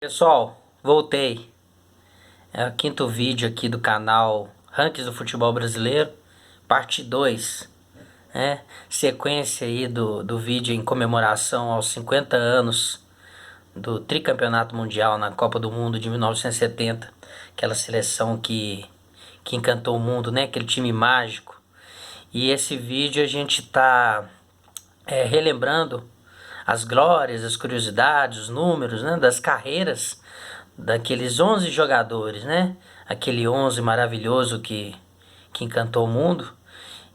Pessoal, voltei. É o quinto vídeo aqui do canal Rankings do Futebol Brasileiro, parte 2, né? Sequência aí do vídeo em comemoração aos 50 anos do tricampeonato mundial na Copa do Mundo de 1970. Aquela seleção que encantou o mundo, né? Aquele time mágico. E esse vídeo a gente tá relembrando as glórias, as curiosidades, os números, né, das carreiras daqueles 11 jogadores, né? Aquele 11 maravilhoso que encantou o mundo.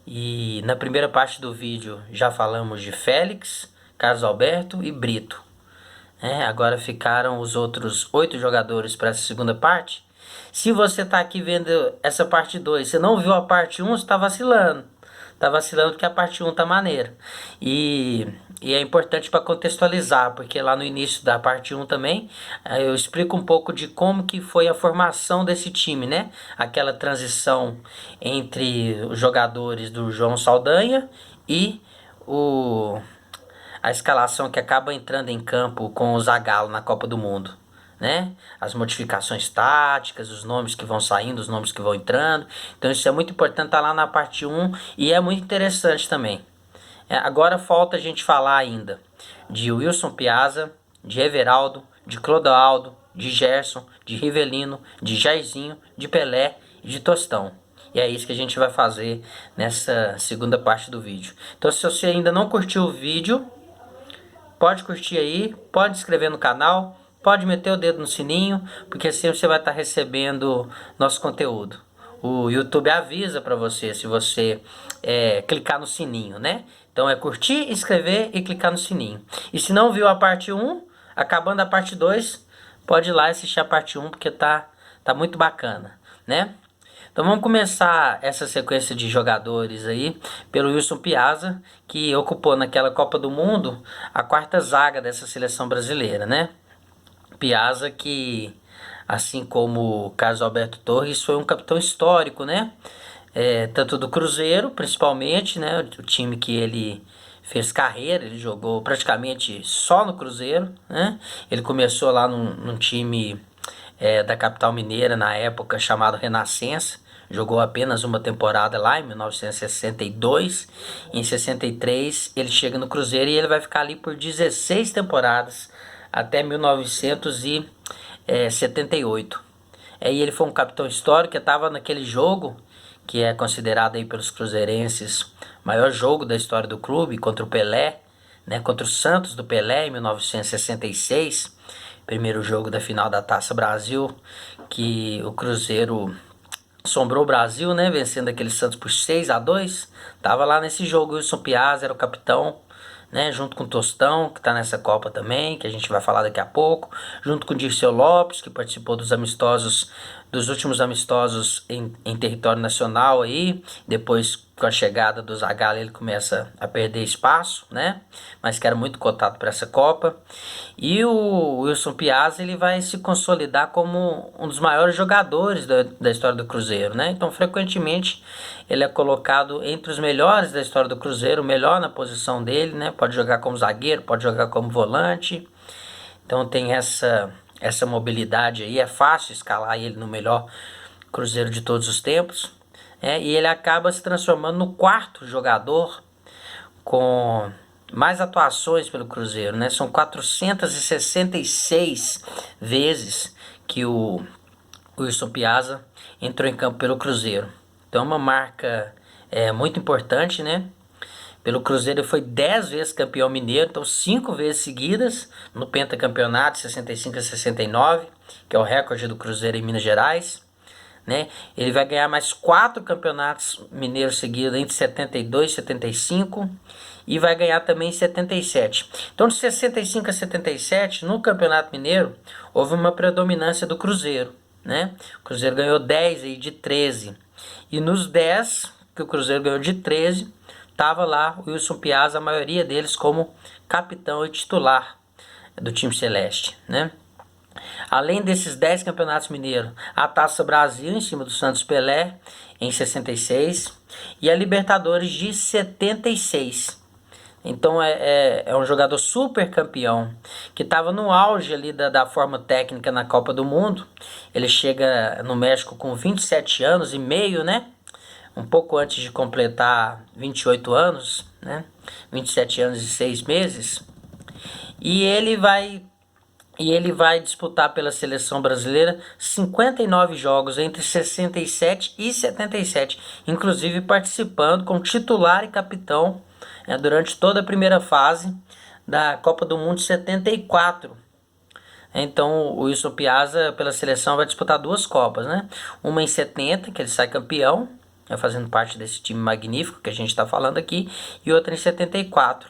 E na primeira parte do vídeo já falamos de Félix, Carlos Alberto e Brito. Agora ficaram os outros 8 jogadores para essa segunda parte. Se você está aqui vendo essa parte 2, você não viu a parte 1, você está vacilando. Tá vacilando porque a parte 1 tá maneira. E é importante para contextualizar, porque lá no início da parte 1 também eu explico um pouco de como que foi a formação desse time, né? Aquela transição entre os jogadores do João Saldanha e a escalação que acaba entrando em campo com o Zagallo na Copa do Mundo, né? As modificações táticas, os nomes que vão saindo, os nomes que vão entrando. Então isso é muito importante, tá lá na parte 1 e é muito interessante também. Agora falta a gente falar ainda de Wilson Piazza, de Everaldo, de Clodoaldo, de Gerson, de Rivelino, de Jairzinho, de Pelé e de Tostão. E é isso que a gente vai fazer nessa segunda parte do vídeo. Então se você ainda não curtiu o vídeo, pode curtir aí, pode se inscrever no canal, pode meter o dedo no sininho, porque sempre você vai estar recebendo nosso conteúdo. O YouTube avisa para você se você clicar no sininho, né? Então é curtir, inscrever e clicar no sininho. E se não viu a parte 1, acabando a parte 2, pode ir lá assistir a parte 1, porque tá muito bacana, né? Então vamos começar essa sequência de jogadores aí pelo Wilson Piazza, que ocupou naquela Copa do Mundo a quarta zaga dessa seleção brasileira, né? Piazza que, assim como Carlos Alberto Torres, foi um capitão histórico, né? Tanto do Cruzeiro, principalmente, né? O time que ele fez carreira, ele jogou praticamente só no Cruzeiro, né? Ele começou lá num time da capital mineira na época chamado Renascença. Jogou apenas uma temporada lá em 1962. Em 63 ele chega no Cruzeiro e ele vai ficar ali por 16 temporadas até 1978. E ele foi um capitão histórico que estava naquele jogo que é considerado aí pelos cruzeirenses o maior jogo da história do clube, contra o Pelé, né, contra o Santos do Pelé em 1966, primeiro jogo da final da Taça Brasil, que o Cruzeiro assombrou o Brasil, né, vencendo aquele Santos por 6-2. Tava lá nesse jogo, o Wilson Piazza era o capitão, né, junto com o Tostão, que tá nessa Copa também, que a gente vai falar daqui a pouco, junto com o Dirceu Lopes, que participou dos amistosos, dos últimos amistosos em território nacional aí. Depois, com a chegada do Zagallo, ele começa a perder espaço, né, mas que era muito cotado para essa Copa. E o Wilson Piazza, ele vai se consolidar como um dos maiores jogadores da história do Cruzeiro, né? Então, frequentemente, ele é colocado entre os melhores da história do Cruzeiro, o melhor na posição dele, né? Pode jogar como zagueiro, pode jogar como volante. Então, tem essa mobilidade aí, é fácil escalar ele no melhor Cruzeiro de todos os tempos. E ele acaba se transformando no quarto jogador com mais atuações pelo Cruzeiro, né? São 466 vezes que o Wilson Piazza entrou em campo pelo Cruzeiro. Então é uma marca muito importante, né? Pelo Cruzeiro ele foi 10 vezes campeão mineiro, então 5 vezes seguidas no pentacampeonato 65 a 69, que é o recorde do Cruzeiro em Minas Gerais, né? Ele vai ganhar mais 4 campeonatos mineiros seguidos entre 72 e 75 e vai ganhar também em 77. Então de 65 a 77 no Campeonato Mineiro houve uma predominância do Cruzeiro, né? O Cruzeiro ganhou 10 aí de 13 e nos 10 que o Cruzeiro ganhou de 13 estava lá o Wilson Piazza, a maioria deles como capitão e titular do time celeste, né? Além desses 10 campeonatos mineiros, a Taça Brasil em cima do Santos Pelé em 66 e a Libertadores de 76. Então é um jogador super campeão, que estava no auge ali da forma técnica na Copa do Mundo. Ele chega no México com 27 anos e meio, né? Um pouco antes de completar 28 anos, né? 27 anos e 6 meses. E ele vai disputar pela seleção brasileira 59 jogos entre 67 e 77, inclusive participando como titular e capitão durante toda a primeira fase da Copa do Mundo de 74. Então o Wilson Piazza pela seleção vai disputar duas Copas, né? Uma em 70, que ele sai campeão, fazendo parte desse time magnífico que a gente está falando aqui, e outra em 74,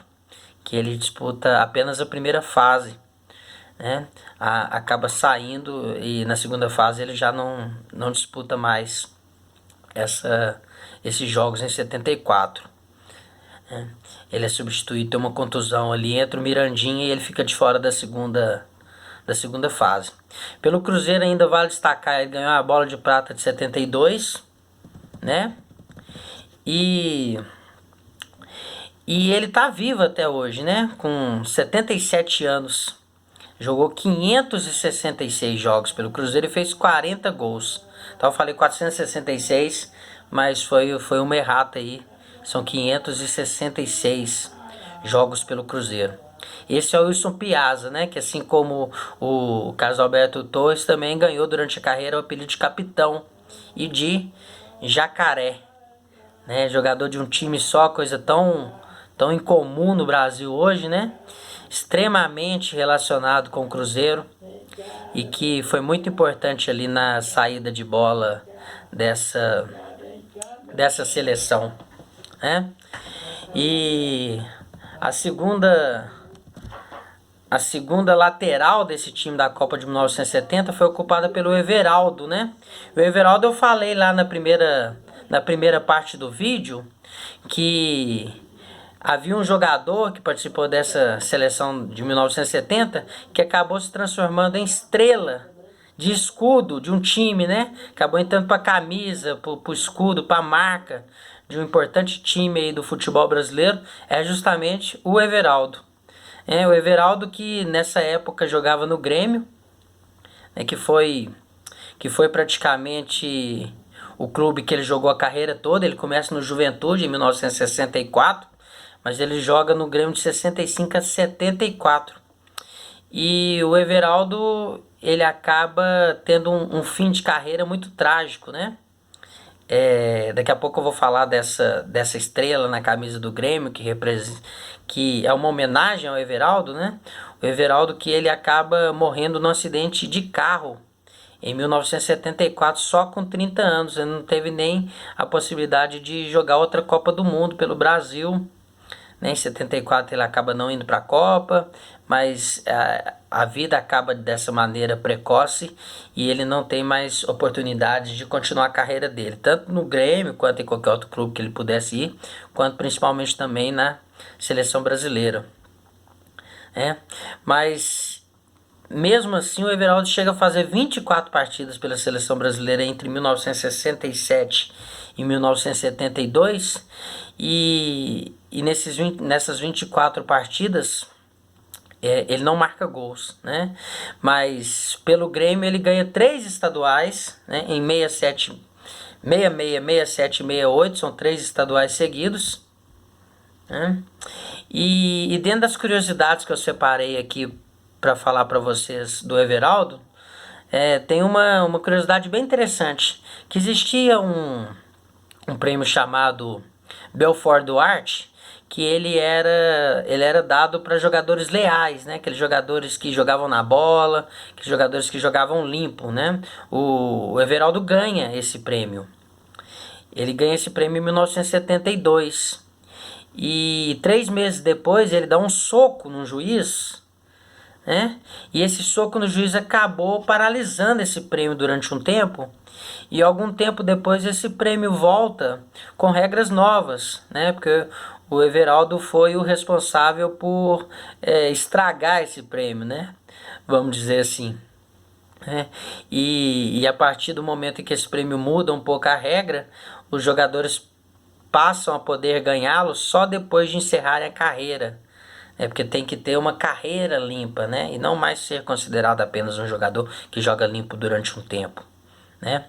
que ele disputa apenas a primeira fase, né? Acaba saindo e na segunda fase ele já não disputa mais esses jogos em 74. Né? Ele é substituído, tem uma contusão ali, entra o Mirandinha e ele fica de fora da segunda fase. Pelo Cruzeiro ainda vale destacar, ele ganhou a bola de prata de 72, né? E ele tá vivo até hoje, né? Com 77 anos. Jogou 566 jogos pelo Cruzeiro e fez 40 gols. Então eu falei 466, mas foi uma errata aí. São 566 jogos pelo Cruzeiro. Esse é o Wilson Piazza, né? Que assim como o Carlos Alberto Torres também ganhou durante a carreira o apelido de capitão e de jacaré, né? Jogador de um time só, coisa tão incomum no Brasil hoje, né? Extremamente relacionado com o Cruzeiro e que foi muito importante ali na saída de bola dessa seleção, né? E a segunda lateral desse time da Copa de 1970 foi ocupada pelo Everaldo, né? O Everaldo eu falei lá na primeira parte do vídeo que havia um jogador que participou dessa seleção de 1970 que acabou se transformando em estrela de escudo de um time, né? Acabou entrando para a camisa, para o escudo, para a marca de um importante time aí do futebol brasileiro. É justamente o Everaldo. O Everaldo que nessa época jogava no Grêmio, né? Que foi praticamente o clube que ele jogou a carreira toda. Ele começa no Juventude em 1964. Mas ele joga no Grêmio de 65 a 74. E o Everaldo, ele acaba tendo um fim de carreira muito trágico, né? Daqui a pouco eu vou falar dessa estrela na camisa do Grêmio, que é uma homenagem ao Everaldo, né? O Everaldo que ele acaba morrendo num acidente de carro em 1974, só com 30 anos. Ele não teve nem a possibilidade de jogar outra Copa do Mundo pelo Brasil. Em 74 ele acaba não indo para a Copa, mas a vida acaba dessa maneira precoce e ele não tem mais oportunidade de continuar a carreira dele, tanto no Grêmio quanto em qualquer outro clube que ele pudesse ir, quanto principalmente também na seleção brasileira. Mas mesmo assim o Everaldo chega a fazer 24 partidas pela seleção brasileira entre 1967 e 1972 e nessas 24 partidas ele não marca gols, né? Mas pelo Grêmio ele ganha 3 estaduais, né? Em 67, 66, 67 e 68, são 3 estaduais seguidos, né? E dentro das curiosidades que eu separei aqui para falar para vocês do Everaldo, tem uma curiosidade bem interessante, que existia um prêmio chamado Belfort Duarte, que ele era dado para jogadores leais, né? Aqueles jogadores que jogavam na bola, aqueles jogadores que jogavam limpo, né? O Everaldo ganha esse prêmio. Ele ganha esse prêmio em 1972. E 3 meses depois ele dá um soco no juiz, né? E esse soco no juiz acabou paralisando esse prêmio durante um tempo. E algum tempo depois esse prêmio volta com regras novas, né? Porque o Everaldo foi o responsável por estragar esse prêmio, né? Vamos dizer assim. E a partir do momento em que esse prêmio muda um pouco a regra, os jogadores passam a poder ganhá-lo só depois de encerrarem a carreira. Porque tem que ter uma carreira limpa, né? E não mais ser considerado apenas um jogador que joga limpo durante um tempo, né?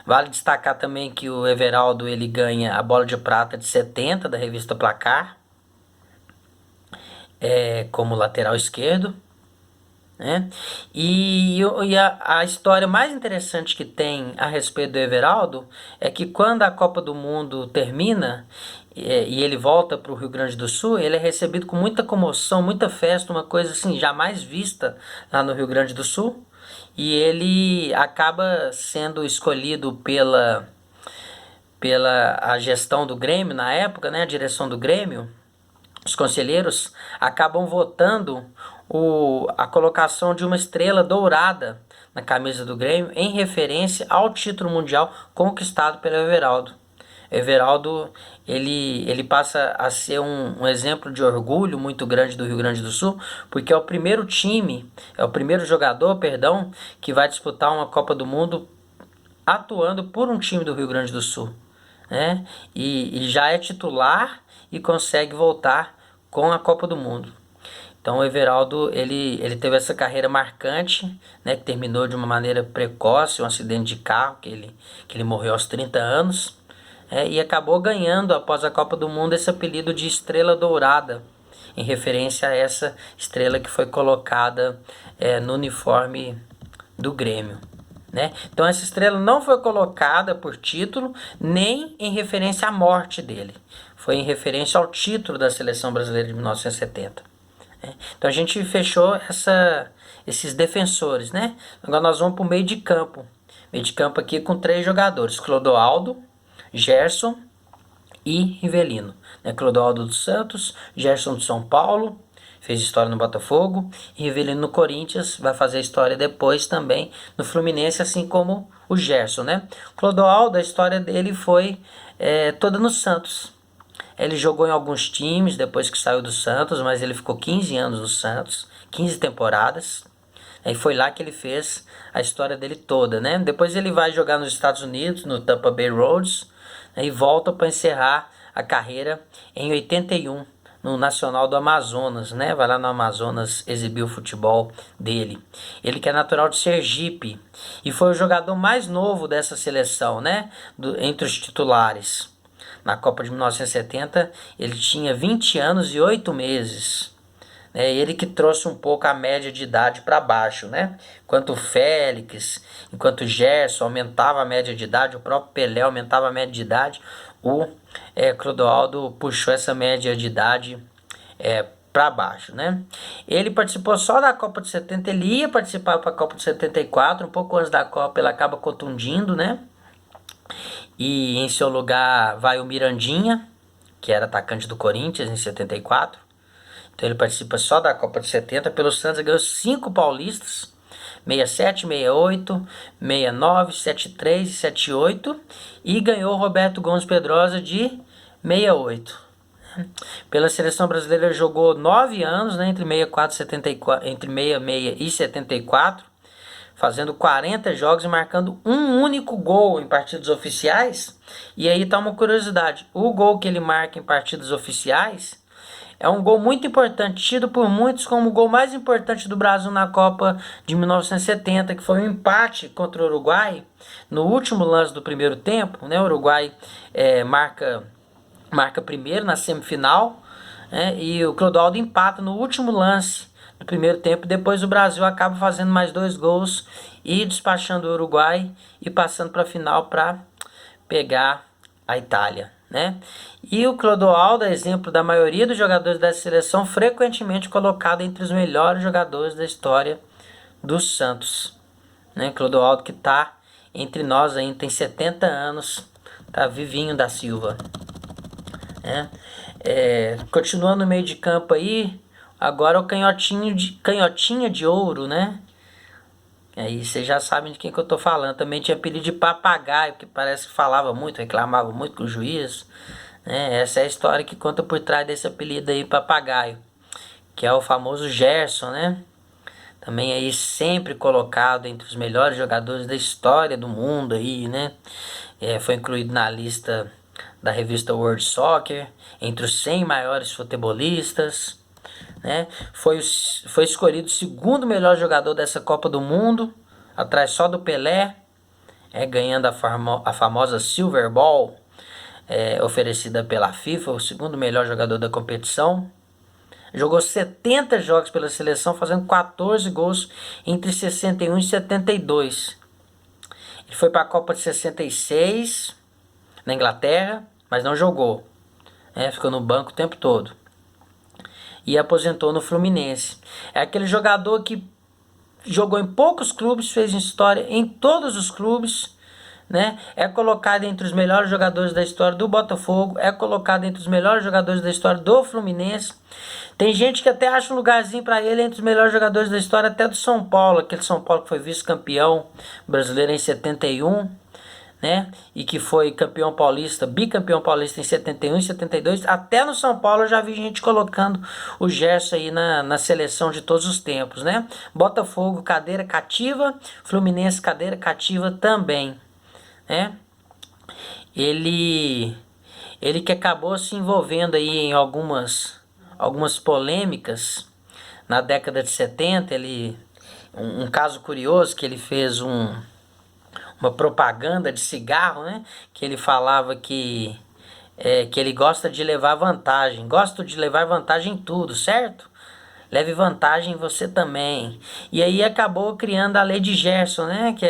Vale destacar também que o Everaldo ele ganha a bola de prata de 70 da revista Placar, como lateral esquerdo, né? E a história mais interessante que tem a respeito do Everaldo é que quando a Copa do Mundo termina e ele volta para o Rio Grande do Sul, ele é recebido com muita comoção, muita festa, uma coisa assim jamais vista lá no Rio Grande do Sul. E ele acaba sendo escolhido pela a gestão do Grêmio na época, né, a direção do Grêmio. Os conselheiros acabam votando a colocação de uma estrela dourada na camisa do Grêmio em referência ao título mundial conquistado pelo Everaldo. Everaldo ele passa a ser um exemplo de orgulho muito grande do Rio Grande do Sul, porque é o primeiro jogador, perdão, que vai disputar uma Copa do Mundo atuando por um time do Rio Grande do Sul, né? E já é titular e consegue voltar com a Copa do Mundo. Então o Everaldo ele teve essa carreira marcante, né, que terminou de uma maneira precoce, um acidente de carro, que ele morreu aos 30 anos, e acabou ganhando após a Copa do Mundo esse apelido de Estrela Dourada, em referência a essa estrela que foi colocada no uniforme do Grêmio, né? Então essa estrela não foi colocada por título, nem em referência à morte dele. Foi em referência ao título da Seleção Brasileira de 1970. Então a gente fechou esses defensores, né? Agora nós vamos para o meio de campo. Meio de campo aqui com 3 jogadores: Clodoaldo, Gerson e Rivelino. Clodoaldo dos Santos, Gerson do São Paulo, fez história no Botafogo, e Rivelino no Corinthians, vai fazer história depois também no Fluminense, assim como o Gerson, né? Clodoaldo, a história dele foi toda no Santos. Ele jogou em alguns times depois que saiu do Santos, mas ele ficou 15 anos no Santos, 15 temporadas. E foi lá que ele fez a história dele toda, né? Depois ele vai jogar nos Estados Unidos, no Tampa Bay Roads, e volta para encerrar a carreira em 81, no Nacional do Amazonas, né? Vai lá no Amazonas exibir o futebol dele. Ele que é natural de Sergipe e foi o jogador mais novo dessa seleção, né? Entre os titulares. Na Copa de 1970, ele tinha 20 anos e 8 meses. Ele que trouxe um pouco a média de idade para baixo, né? Enquanto o Félix, enquanto o Gerson aumentava a média de idade, o próprio Pelé aumentava a média de idade, o Clodoaldo puxou essa média de idade para baixo, né? Ele participou só da Copa de 70, ele ia participar para a Copa de 74, um pouco antes da Copa ele acaba contundindo, né? E em seu lugar vai o Mirandinha, que era atacante do Corinthians em 74. Então ele participa só da Copa de 70. Pelo Santos ganhou 5 paulistas: 67, 68, 69, 73 e 78. E ganhou o Roberto Gomes Pedrosa de 68. Pela seleção brasileira ele jogou 9 anos, né, entre 64 e 74, entre 66 e 74. Fazendo 40 jogos e marcando um único gol em partidas oficiais. E aí tá uma curiosidade: o gol que ele marca em partidas oficiais é um gol muito importante, tido por muitos como o gol mais importante do Brasil na Copa de 1970, que foi um empate contra o Uruguai no último lance do primeiro tempo, né? O Uruguai marca primeiro na semifinal, né? E o Clodoaldo empata no último lance do primeiro tempo. Depois o Brasil acaba fazendo mais 2 gols e despachando o Uruguai e passando para a final para pegar a Itália, né? E o Clodoaldo é exemplo da maioria dos jogadores dessa seleção, frequentemente colocado entre os melhores jogadores da história do Santos, né? Clodoaldo que está entre nós ainda, tem 70 anos, tá vivinho da Silva, né? Continuando no meio de campo aí, agora o canhotinha de ouro, né? Aí vocês já sabem de quem que eu tô falando. Também tinha apelido de papagaio, que parece que falava muito, reclamava muito com o juiz, né? Essa é a história que conta por trás desse apelido aí, papagaio, que é o famoso Gerson, né? Também aí sempre colocado entre os melhores jogadores da história do mundo aí, né? Foi incluído na lista da revista World Soccer, entre os 100 maiores futebolistas, né? Foi escolhido o segundo melhor jogador dessa Copa do Mundo, atrás só do Pelé, ganhando a famosa Silver Ball, oferecida pela FIFA, o segundo melhor jogador da competição. Jogou 70 jogos pela seleção, fazendo 14 gols entre 61 e 72. Ele foi para a Copa de 66 na Inglaterra, mas não jogou. Ficou no banco o tempo todo. E aposentou no Fluminense. É aquele jogador que jogou em poucos clubes, fez história em todos os clubes, né? É colocado entre os melhores jogadores da história do Botafogo, é colocado entre os melhores jogadores da história do Fluminense. Tem gente que até acha um lugarzinho para ele entre os melhores jogadores da história até do São Paulo, aquele São Paulo que foi vice-campeão brasileiro em 71, né? E que foi campeão paulista, bicampeão paulista em 71 e 72. Até no São Paulo eu já vi gente colocando o Gerson aí na seleção de todos os tempos, né? Botafogo, cadeira cativa, Fluminense, cadeira cativa também, né? Ele que acabou se envolvendo aí em algumas polêmicas na década de 70. Um caso curioso, que ele fez uma propaganda de cigarro, né? Que ele falava que ele gosta de levar vantagem. Gosto de levar vantagem em tudo, certo? Leve vantagem você também. E aí acabou criando a lei de Gerson, né? Que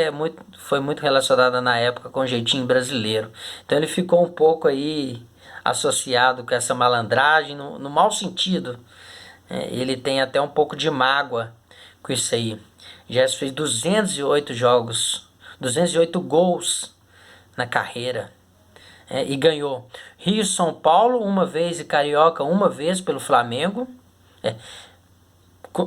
foi muito relacionada na época com o jeitinho brasileiro. Então ele ficou um pouco aí associado com essa malandragem, no mau sentido. Ele tem até um pouco de mágoa com isso aí. Gerson fez 208 jogos, 208 gols na carreira. E ganhou Rio, São Paulo uma vez e Carioca uma vez pelo Flamengo.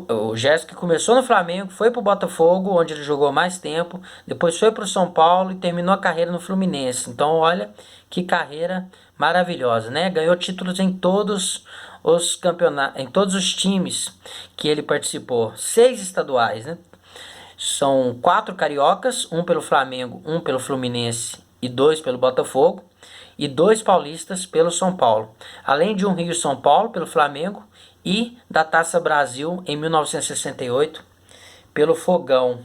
O Gerson, que começou no Flamengo, foi pro Botafogo, onde ele jogou mais tempo, depois foi pro São Paulo e terminou a carreira no Fluminense. Então olha que carreira maravilhosa, né? Ganhou títulos em todos os campeonatos, em todos os times que ele participou. 6 estaduais, né? São 4 cariocas, um pelo Flamengo, um pelo Fluminense e 2 pelo Botafogo, e 2 paulistas pelo São Paulo. Além de um Rio São Paulo pelo Flamengo e da Taça Brasil em 1968 pelo Fogão,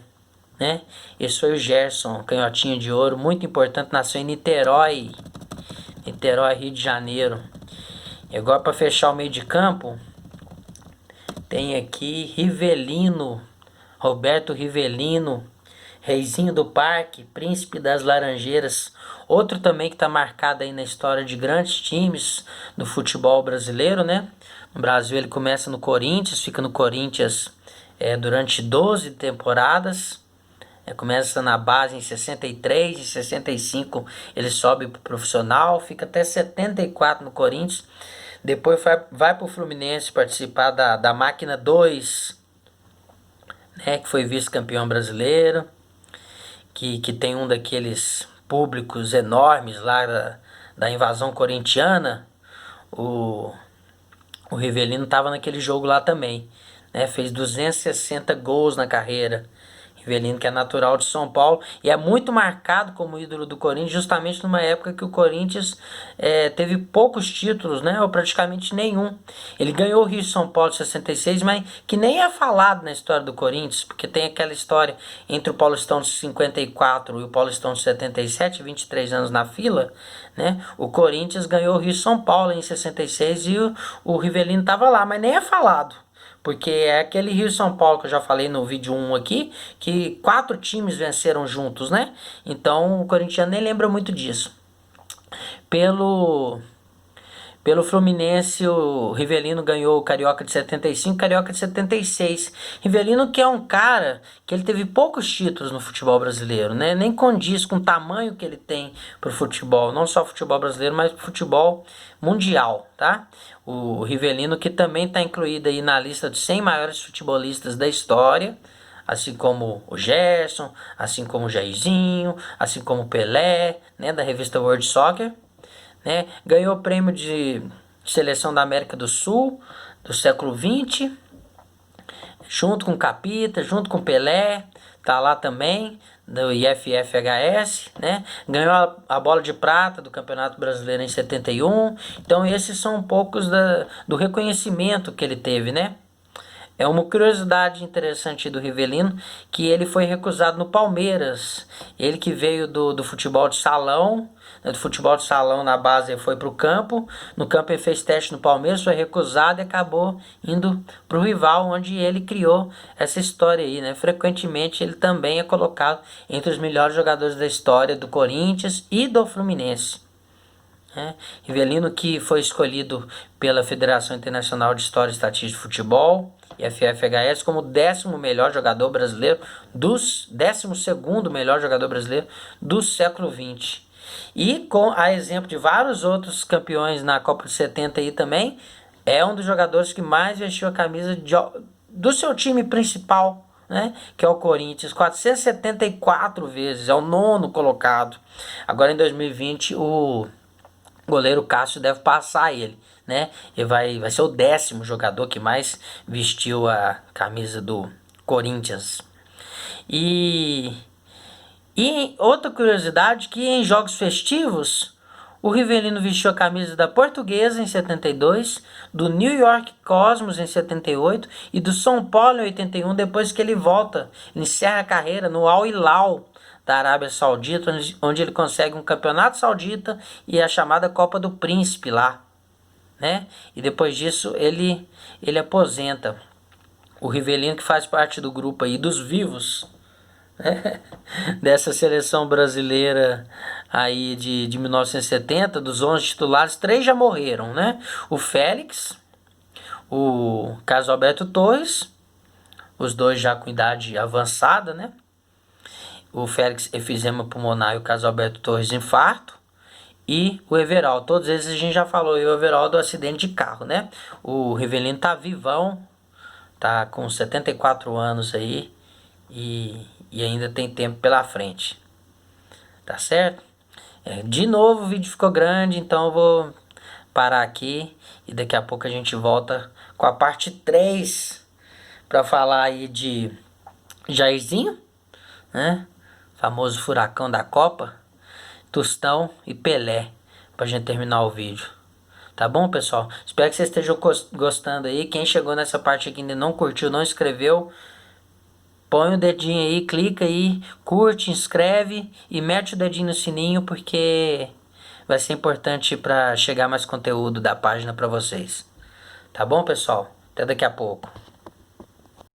né? Esse foi o Gerson, canhotinha de ouro, muito importante, nasceu em Niterói, Rio de Janeiro. E agora, para fechar o meio de campo, tem aqui Rivelino, Roberto Rivelino, Reizinho do Parque, Príncipe das Laranjeiras, outro também que está marcado aí na história de grandes times do futebol brasileiro, né? No Brasil ele começa no Corinthians, fica no Corinthians durante 12 temporadas. Começa na base em 63, em 65 ele sobe para o profissional, fica até 74 no Corinthians. Depois vai para o Fluminense participar da Máquina 2, né, que foi vice-campeão brasileiro, que tem um daqueles públicos enormes lá da invasão corintiana. O Rivelino estava naquele jogo lá também, né? Fez 260 gols na carreira. Rivelino, que é natural de São Paulo e é muito marcado como ídolo do Corinthians, justamente numa época que o Corinthians teve poucos títulos, né, ou praticamente nenhum. Ele ganhou o Rio São Paulo de 66, mas que nem é falado na história do Corinthians, porque tem aquela história entre o Paulistão de 54 e o Paulistão de 77, 23 anos na fila, né? O Corinthians ganhou o Rio São Paulo em 66 e o Rivelino estava lá, mas nem é falado. Porque é aquele Rio São Paulo que eu já falei no vídeo 1 aqui, que 4 times venceram juntos, né? Então o corintiano nem lembra muito disso. Pelo Fluminense, o Rivelino ganhou o Carioca de 75, Carioca de 76. Rivelino, que é um cara que ele teve poucos títulos no futebol brasileiro, né? Nem condiz com o tamanho que ele tem pro futebol, não só futebol brasileiro, mas pro futebol mundial, tá? O Rivelino, que também está incluído aí na lista dos 100 maiores futebolistas da história, assim como o Gerson, assim como o Jairzinho, assim como o Pelé, né, da revista World Soccer, né? Ganhou o prêmio de seleção da América do Sul do século XX, junto com o Capita, junto com o Pelé. tá lá também, do IFFHS, né? Ganhou a bola de prata do Campeonato Brasileiro em 71. Então esses são um poucos do reconhecimento que ele teve, né? É uma curiosidade interessante do Rivelino, que ele foi recusado no Palmeiras. Ele que veio do futebol de salão, né, do futebol de salão na base, ele foi para o campo. No campo ele fez teste no Palmeiras, foi recusado e acabou indo para o rival, onde ele criou essa história aí, né? Frequentemente ele também é colocado entre os melhores jogadores da história do Corinthians e do Fluminense. Rivelino, que foi escolhido pela Federação Internacional de História e Estatística de Futebol, FFHS, como 10º melhor jogador brasileiro, 12º melhor jogador brasileiro do século XX. E com a exemplo de vários outros campeões na Copa de 70 aí também, é um dos jogadores que mais vestiu a camisa do seu time principal, né, que é o Corinthians, 474 vezes, é o 9º colocado. Agora em 2020 o goleiro Cássio deve passar ele, né? Ele vai ser o 10º jogador que mais vestiu a camisa do Corinthians. E outra curiosidade, que em jogos festivos o Rivelino vestiu a camisa da Portuguesa em 72, do New York Cosmos em 78 e do São Paulo em 81, depois que ele volta, ele encerra a carreira no Al Hilal da Arábia Saudita, onde ele consegue um campeonato saudita e a chamada Copa do Príncipe lá, né? E depois disso ele aposenta. O Rivelino, que faz parte do grupo aí dos vivos, né? Dessa seleção brasileira aí de 1970, dos 11 titulares, 3 já morreram, né? O Félix, o Carlos Alberto Torres, os dois já com idade avançada, né? O Félix, efizema pulmonar, e o Carlos Alberto Torres, infarto. E o Everaldo, todos esses a gente já falou. E o Everaldo, acidente de carro, né? O Rivelino tá vivão, tá com 74 anos aí e ainda tem tempo pela frente. Tá certo? De novo o vídeo ficou grande, então eu vou parar aqui e daqui a pouco a gente volta com a parte 3 para falar aí de Jairzinho, né? Famoso furacão da Copa, Tostão e Pelé, pra gente terminar o vídeo. Tá bom, pessoal? Espero que vocês estejam gostando aí. Quem chegou nessa parte aqui e ainda não curtiu, não inscreveu, põe o dedinho aí, clica aí, curte, inscreve e mete o dedinho no sininho, porque vai ser importante para chegar mais conteúdo da página para vocês. Tá bom, pessoal? Até daqui a pouco.